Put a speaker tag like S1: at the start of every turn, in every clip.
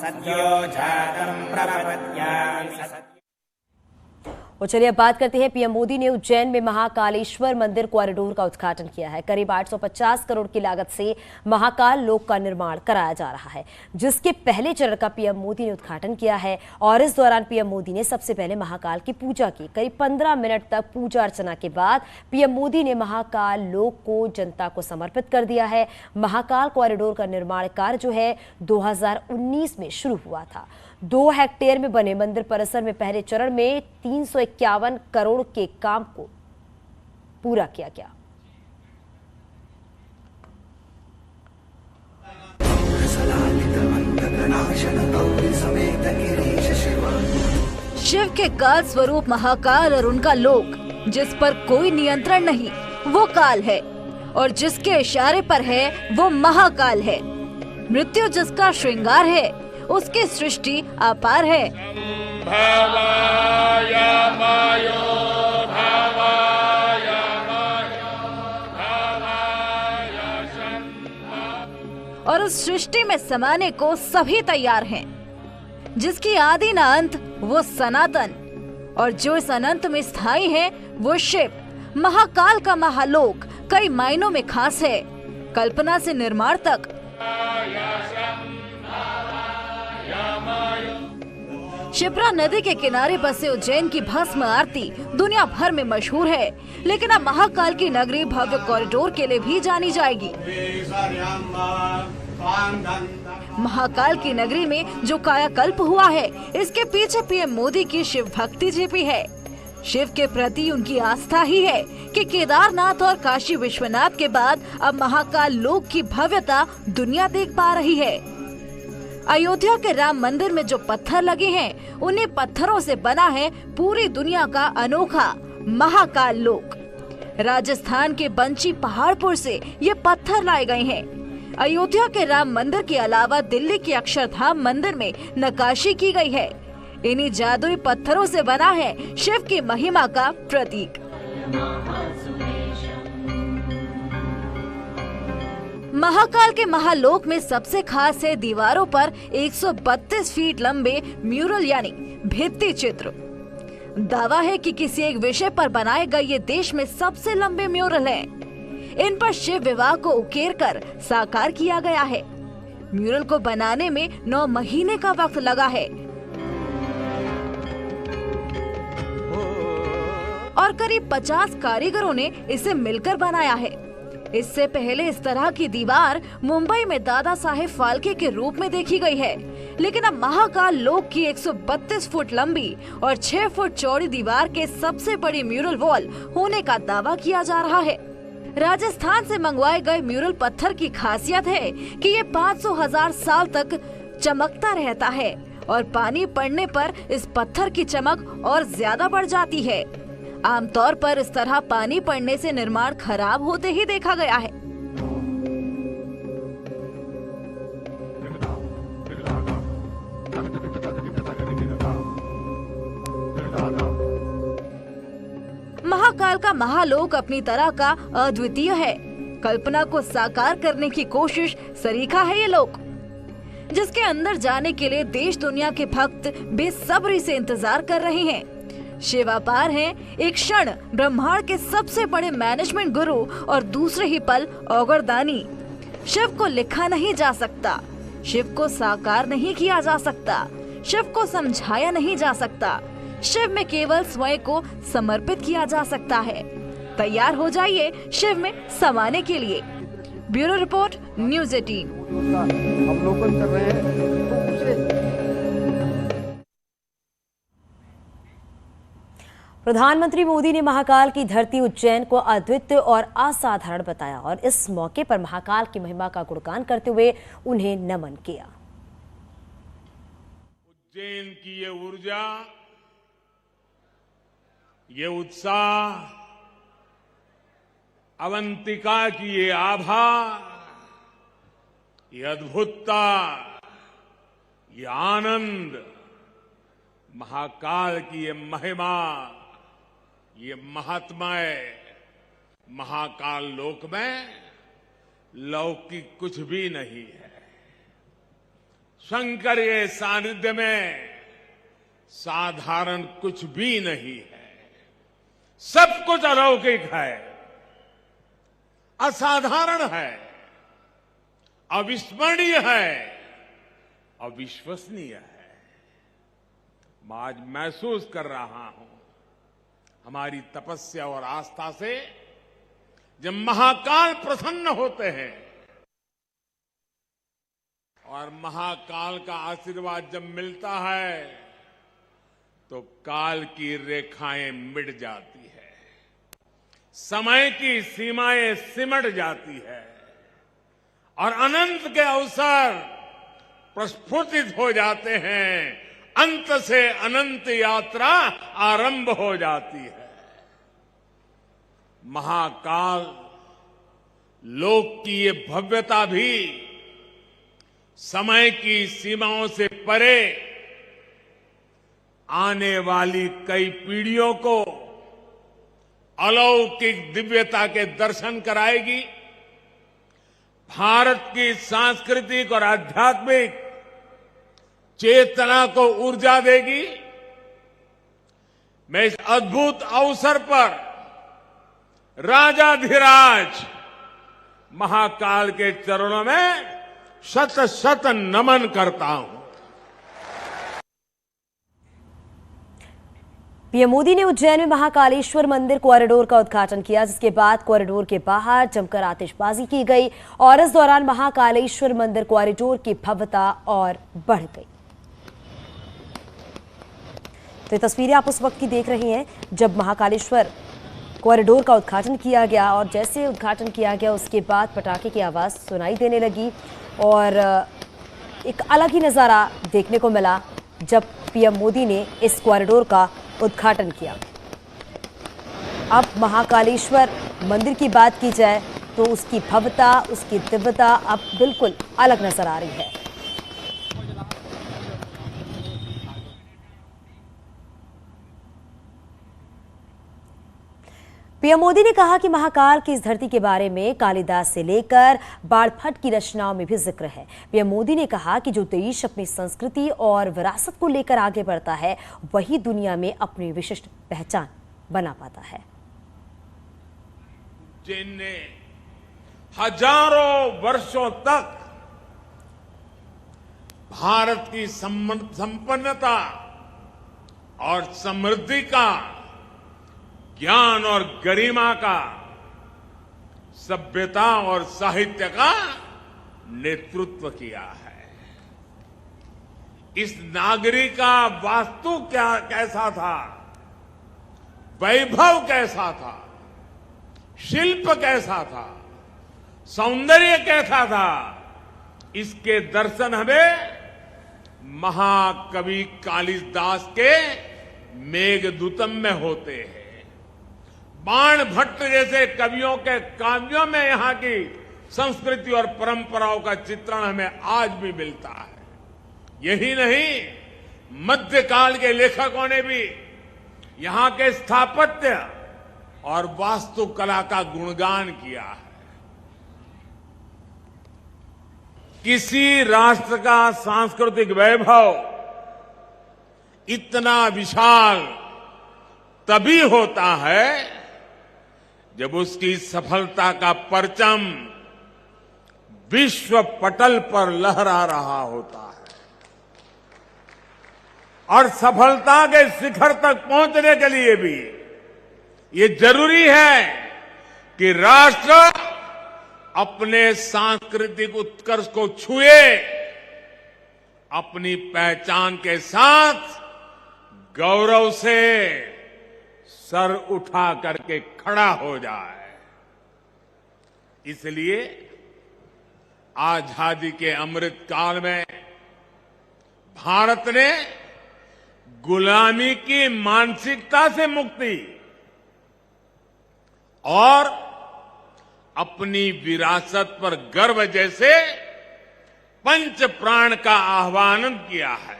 S1: सद्यो जातं प्रपद्यामि।
S2: और चलिए अब बात करते हैं, पीएम मोदी ने उज्जैन में महाकालेश्वर मंदिर कॉरिडोर का उद्घाटन किया है। करीब 850 करोड़ की लागत से महाकाल लोक का निर्माण कराया जा रहा है, जिसके पहले चरण का पीएम मोदी ने उद्घाटन किया है। और इस दौरान पीएम मोदी ने सबसे पहले महाकाल की पूजा की। करीब 15 मिनट तक पूजा अर्चना के बाद पीएम मोदी ने महाकाल लोक को जनता को समर्पित कर दिया है। महाकाल कॉरिडोर का निर्माण कार्य जो है 2019 में शुरू हुआ था। 2 हेक्टेयर में बने मंदिर परिसर में पहले चरण में 351 करोड़ के काम को पूरा किया गया।
S3: शिव के काल स्वरूप महाकाल और उनका लोक, जिस पर कोई नियंत्रण नहीं, वो काल है, और जिसके इशारे पर है वो महाकाल है। मृत्यु जिसका श्रृंगार है, उसकी सृष्टि अपार है। और उस सृष्टि में समाने को सभी तैयार हैं। जिसकी आदि न अंत वो सनातन, और जो इस अनंत में स्थायी है वो शिव। महाकाल का महालोक कई मायनों में खास है, कल्पना से निर्माण तक। शिप्रा नदी के किनारे बसे उज्जैन की भस्म आरती दुनिया भर में मशहूर है, लेकिन अब महाकाल की नगरी भव्य कॉरिडोर के लिए भी जानी जाएगी। महाकाल की नगरी में जो कायाकल्प हुआ है, इसके पीछे पीएम मोदी की शिव भक्ति छिपी है। शिव के प्रति उनकी आस्था ही है कि केदारनाथ और काशी विश्वनाथ के बाद अब महाकाल लोक की भव्यता दुनिया देख पा रही है। अयोध्या के राम मंदिर में जो पत्थर लगे हैं, उन्हीं पत्थरों से बना है पूरी दुनिया का अनोखा महाकाल लोक। राजस्थान के बंची पहाड़पुर से ये पत्थर लाए गए हैं। अयोध्या के राम मंदिर के अलावा दिल्ली के अक्षरधाम मंदिर में नक्काशी की गई है। इन्हीं जादुई पत्थरों से बना है शिव की महिमा का प्रतीक। महाकाल के महालोक में सबसे खास है दीवारों पर 132 फीट लंबे म्यूरल यानी भित्ति चित्र। दावा है कि किसी एक विषय पर बनाए गए ये देश में सबसे लंबे म्यूरल हैं। इन पर शिव विवाह को उकेर कर साकार किया गया है। म्यूरल को बनाने में 9 महीने का वक्त लगा है और करीब 50 कारीगरों ने इसे मिलकर बनाया है। इससे पहले इस तरह की दीवार मुंबई में दादा साहेब फाल्के के रूप में देखी गई है, लेकिन अब महाकाल लोक की 132 फुट लंबी और 6 फुट चौड़ी दीवार के सबसे बड़ी म्यूरल वॉल होने का दावा किया जा रहा है। राजस्थान से मंगवाए गए म्यूरल पत्थर की खासियत है कि ये 500,000 साल तक चमकता रहता है और पानी पड़ने पर इस पत्थर की चमक और ज्यादा बढ़ जाती है। आमतौर पर इस तरह पानी पड़ने से निर्माण खराब होते ही देखा गया है। महाकाल का महालोक अपनी तरह का अद्वितीय है। कल्पना को साकार करने की कोशिश सरीखा है ये लोक, जिसके अंदर जाने के लिए देश दुनिया के भक्त बेसब्री से इंतजार कर रहे हैं। शिव अपार हैं, एक क्षण ब्रह्मांड के सबसे बड़े मैनेजमेंट गुरु और दूसरे ही पल औगरदानी। शिव को लिखा नहीं जा सकता, शिव को साकार नहीं किया जा सकता, शिव को समझाया नहीं जा सकता। शिव में केवल स्वयं को समर्पित किया जा सकता है। तैयार हो जाइए शिव में समाने के लिए। Bureau report, news 18।
S4: अवलोकन कर रहे हैं।
S2: प्रधानमंत्री मोदी ने महाकाल की धरती उज्जैन को अद्वितीय और असाधारण बताया और इस मौके पर महाकाल की महिमा का गुणगान करते हुए उन्हें नमन किया।
S5: उज्जैन की ये ऊर्जा, ये उत्साह, अवंतिका की ये आभा, ये अद्भुतता, ये आनंद, महाकाल की ये महिमा, ये महात्म्य महाकाल लोक में लौकिक कुछ भी नहीं है। शंकर के सानिध्य में साधारण कुछ भी नहीं है, सब कुछ अलौकिक है, असाधारण है, अविस्मरणीय है, अविश्वसनीय है। मैं आज महसूस कर रहा हूं, हमारी तपस्या और आस्था से जब महाकाल प्रसन्न होते हैं और महाकाल का आशीर्वाद जब मिलता है तो काल की रेखाएं मिट जाती है, समय की सीमाएं सिमट जाती है और अनंत के अवसर प्रस्फुटित हो जाते हैं। अंत से अनंत यात्रा आरंभ हो जाती है। महाकाल लोक की ये भव्यता भी समय की सीमाओं से परे आने वाली कई पीढ़ियों को अलौकिक दिव्यता के दर्शन कराएगी, भारत की सांस्कृतिक और आध्यात्मिक चेतना को ऊर्जा देगी। मैं इस अद्भुत अवसर पर राजाधिराज महाकाल के चरणों में शत शत नमन करता हूं।
S2: पीएम मोदी ने उज्जैन में महाकालेश्वर मंदिर कॉरिडोर का उद्घाटन किया, जिसके बाद कॉरिडोर के बाहर जमकर आतिशबाजी की गई और इस दौरान महाकालेश्वर मंदिर कॉरिडोर की भव्यता और बढ़ गई। तो ये तस्वीरें आप उस वक्त की देख रही हैं जब महाकालेश्वर कॉरिडोर का उद्घाटन किया गया और जैसे उद्घाटन किया गया उसके बाद पटाखे की आवाज़ सुनाई देने लगी और एक अलग ही नज़ारा देखने को मिला जब पीएम मोदी ने इस कॉरिडोर का उद्घाटन किया। अब महाकालेश्वर मंदिर की बात की जाए तो उसकी भव्यता, उसकी दिव्यता अब बिल्कुल अलग नजर आ रही है। पीएम मोदी ने कहा कि महाकाल की इस धरती के बारे में कालिदास से लेकर बाणभट्ट की रचनाओं में भी जिक्र है। पीएम मोदी ने कहा कि जो देश अपनी संस्कृति और विरासत को लेकर आगे बढ़ता है वही दुनिया में अपनी विशिष्ट पहचान बना पाता है।
S5: जिनने हजारों वर्षों तक भारत की संपन्नता और समृद्धि का, ज्ञान और गरिमा का, सभ्यता और साहित्य का नेतृत्व किया है। इस नागरी का वास्तु कैसा था, वैभव कैसा था, शिल्प कैसा था, सौंदर्य कैसा था, इसके दर्शन हमें महाकवि कालिदास के मेघदूतम में होते हैं। बाणभट्ट जैसे कवियों के काव्यों में यहां की संस्कृति और परंपराओं का चित्रण हमें आज भी मिलता है। यही नहीं, मध्यकाल के लेखकों ने भी यहां के स्थापत्य और वास्तुकला का गुणगान किया है। किसी राष्ट्र का सांस्कृतिक वैभव इतना विशाल तभी होता है जब उसकी सफलता का परचम विश्व पटल पर लहरा रहा होता है। और सफलता के शिखर तक पहुंचने के लिए भी ये जरूरी है कि राष्ट्र अपने सांस्कृतिक उत्कर्ष को छुए, अपनी पहचान के साथ गौरव से सर उठा करके खड़ा हो जाए। इसलिए आजादी के अमृत काल में भारत ने गुलामी की मानसिकता से मुक्ति और अपनी विरासत पर गर्व जैसे पंच प्राण का आह्वान किया है।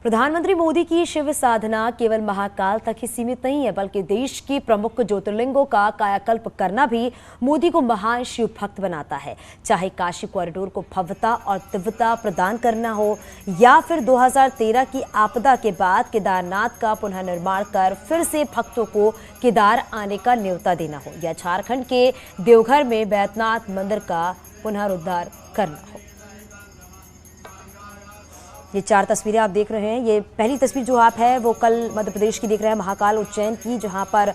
S2: प्रधानमंत्री मोदी की शिव साधना केवल महाकाल तक ही सीमित नहीं है, बल्कि देश के प्रमुख ज्योतिर्लिंगों का कायाकल्प करना भी मोदी को महान शिव भक्त बनाता है। चाहे काशी कॉरिडोर को भव्यता और दिव्यता प्रदान करना हो या फिर 2013 की आपदा के बाद केदारनाथ का पुनर्निर्माण कर फिर से भक्तों को केदार आने का न्योता देना हो, या झारखंड के देवघर में बैद्यनाथ मंदिर का पुनरुद्धार करना हो। ये 4 तस्वीरें आप देख रहे हैं। ये पहली तस्वीर जो आप है वो कल मध्य प्रदेश की देख रहे हैं, महाकाल उज्जैन की, जहां पर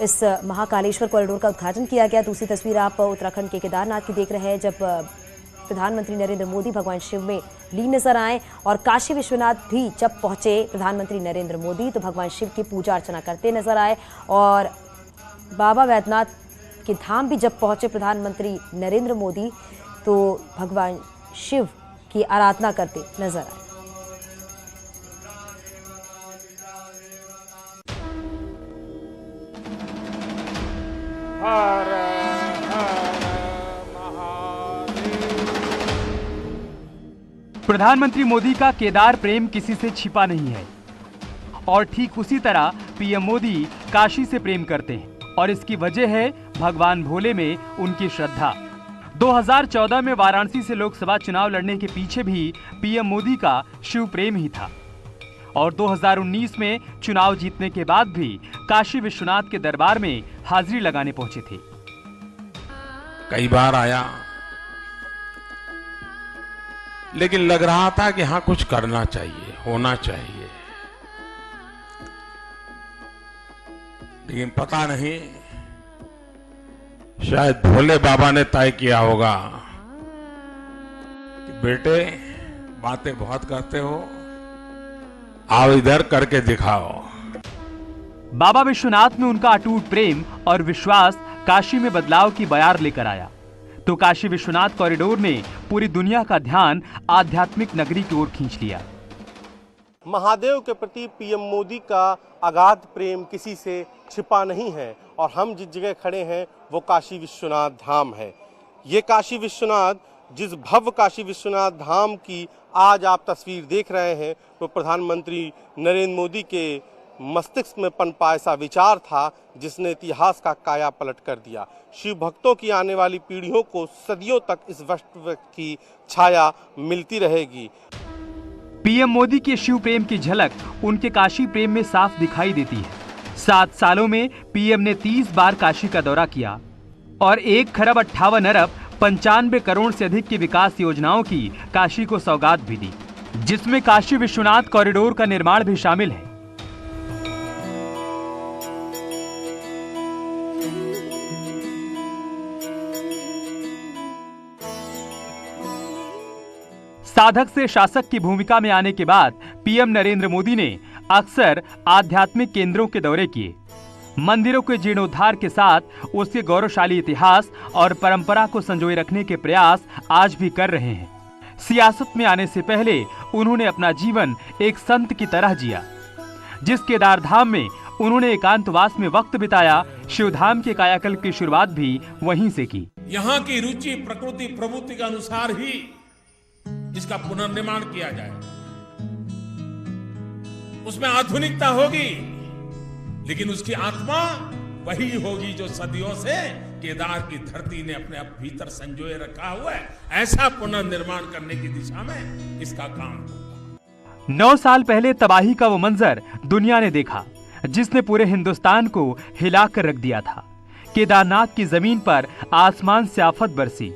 S2: इस महाकालेश्वर कॉरिडोर का उद्घाटन किया गया। दूसरी तस्वीर आप उत्तराखंड के केदारनाथ की देख रहे हैं, जब प्रधानमंत्री नरेंद्र मोदी भगवान शिव में लीन नजर आए। और काशी विश्वनाथ भी जब पहुंचे प्रधानमंत्री नरेंद्र मोदी तो भगवान शिव की पूजा अर्चना करते नजर आए। और बाबा बैद्यनाथ के धाम भी जब पहुंचे प्रधानमंत्री नरेंद्र मोदी तो भगवान शिव की आराधना करते नजर आए।
S1: हर हर महादेव।
S6: प्रधानमंत्री मोदी का केदार प्रेम किसी से छिपा नहीं है और ठीक उसी तरह पीएम मोदी काशी से प्रेम करते हैं और इसकी वजह है भगवान भोले में उनकी श्रद्धा। 2014 में वाराणसी से लोकसभा चुनाव लड़ने के पीछे भी पीएम मोदी का शिव प्रेम ही था और 2019 में चुनाव जीतने के बाद भी काशी विश्वनाथ के दरबार में हाजिरी लगाने पहुंचे थे।
S5: कई बार आया, लेकिन लग रहा था कि हाँ कुछ करना चाहिए, होना चाहिए, लेकिन पता नहीं शायद भोले बाबा ने तय किया होगा कि बेटे बातें बहुत करते हो, आओ इधर करके दिखाओ।
S6: बाबा विश्वनाथ में उनका अटूट प्रेम और विश्वास काशी में बदलाव की बयार लेकर आया तो काशी विश्वनाथ कॉरिडोर ने पूरी दुनिया का ध्यान आध्यात्मिक नगरी की ओर खींच लिया।
S7: महादेव के प्रति पीएम मोदी का अगाध प्रेम किसी से छिपा नहीं है और हम जिस जगह खड़े हैं वो काशी विश्वनाथ धाम है। ये काशी विश्वनाथ, जिस भव्य काशी विश्वनाथ धाम की आज आप तस्वीर देख रहे हैं, वो प्रधानमंत्री नरेंद्र मोदी के मस्तिष्क में पनपा ऐसा विचार था जिसने इतिहास का काया पलट कर दिया। शिव भक्तों की आने वाली पीढ़ियों को सदियों तक इस वस्तु की छाया मिलती रहेगी।
S6: पीएम मोदी के शिव प्रेम की झलक उनके काशी प्रेम में साफ दिखाई देती है। 7 सालों में पीएम ने 30 बार काशी का दौरा किया और 1,58,95 करोड़ से अधिक की विकास योजनाओं की काशी को सौगात भी दी, जिसमें काशी विश्वनाथ कॉरिडोर का निर्माण भी शामिल है। साधक से शासक की भूमिका में आने के बाद पीएम नरेंद्र मोदी ने अक्सर आध्यात्मिक केंद्रों के दौरे किए। मंदिरों के जीर्णोद्धार के साथ उसके गौरवशाली इतिहास और परंपरा को संजोए रखने के प्रयास आज भी कर रहे हैं। सियासत में आने से पहले उन्होंने अपना जीवन एक संत की तरह जिया। जिस केदार धाम में उन्होंने एकांतवास में वक्त बिताया, शिवधाम के कायाकल्प की शुरुआत भी वहीं से की।
S5: यहाँ की रुचि प्रकृति प्रवृत्ति के अनुसार ही इसका पुनर्निर्माण किया जाए, उसमें आधुनिकता होगी, लेकिन उसकी आत्मा वही होगी जो सदियों से केदार की धरती ने अपने भीतर संजोए रखा हुआ है। ऐसा पुनर्निर्माण करने की दिशा में इसका काम होगा।
S6: 9 साल पहले तबाही का वो मंजर दुनिया ने देखा जिसने पूरे हिंदुस्तान को हिलाकर रख दिया था। केदारनाथ की जमीन पर आसमान से आफत बरसी।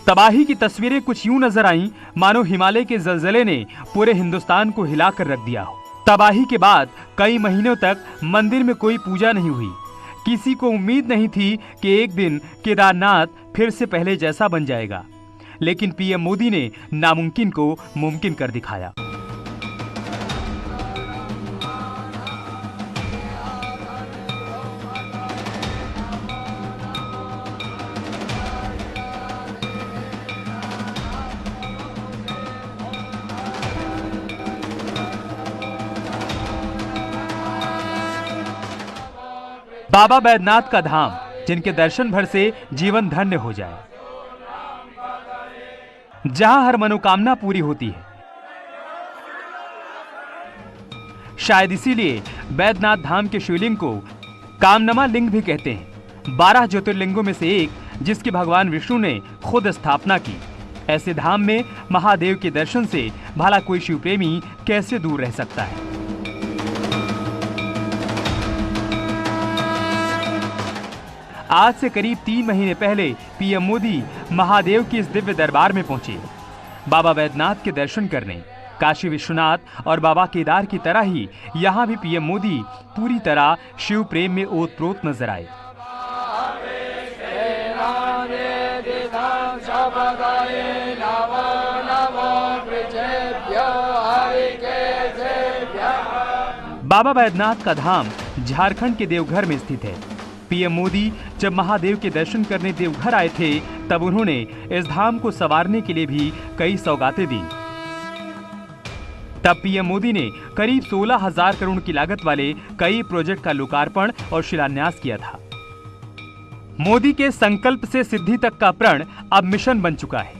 S6: तबाही की तस्वीरें कुछ यूं नजर आईं मानो हिमालय के जलजले ने पूरे हिंदुस्तान को हिलाकर रख दिया हो। तबाही के बाद कई महीनों तक मंदिर में कोई पूजा नहीं हुई। किसी को उम्मीद नहीं थी कि एक दिन केदारनाथ फिर से पहले जैसा बन जाएगा, लेकिन पीएम मोदी ने नामुमकिन को मुमकिन कर दिखाया। बाबा बैद्यनाथ का धाम, जिनके दर्शन भर से जीवन धन्य हो जाए, जहां हर मनोकामना पूरी होती है। शायद इसीलिए बैद्यनाथ धाम के शिवलिंग को कामनमा लिंग भी कहते हैं। 12 ज्योतिर्लिंगों में से एक जिसकी भगवान विष्णु ने खुद स्थापना की। ऐसे धाम में महादेव के दर्शन से भला कोई शिव प्रेमी कैसे दूर रह सकता है। आज से करीब 3 महीने पहले पीएम मोदी महादेव के इस दिव्य दरबार में पहुंचे, बाबा बैद्यनाथ के दर्शन करने। काशी विश्वनाथ और बाबा केदार की तरह ही यहाँ भी पीएम मोदी पूरी तरह शिव प्रेम में ओतप्रोत नजर आए। बाबा बैद्यनाथ का धाम झारखंड के देवघर में स्थित है। पीएम मोदी जब महादेव के दर्शन करने देवघर आए थे तब उन्होंने इस धाम को संवारने के लिए भी कई सौगातें दी। तब पीएम मोदी ने करीब 16,000 करोड़ की लागत वाले कई प्रोजेक्ट का लोकार्पण और शिलान्यास किया था। मोदी के संकल्प से सिद्धि तक का प्रण अब मिशन बन चुका है।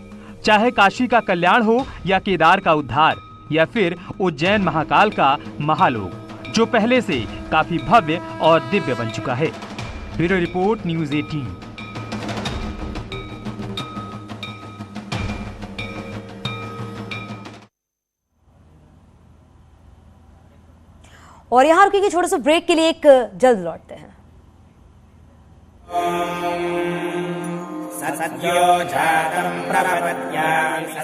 S6: चाहे काशी का कल्याण हो या केदार का उद्धार या फिर उज्जैन महाकाल का महालोक, जो पहले से काफी भव्य और दिव्य बन चुका है। Bureau report, news 18।
S2: और यहाँ रुकेंगे छोटे से ब्रेक के लिए, एक जल्द लौटते हैं।
S8: सद्यो जातं प्रपद्यामि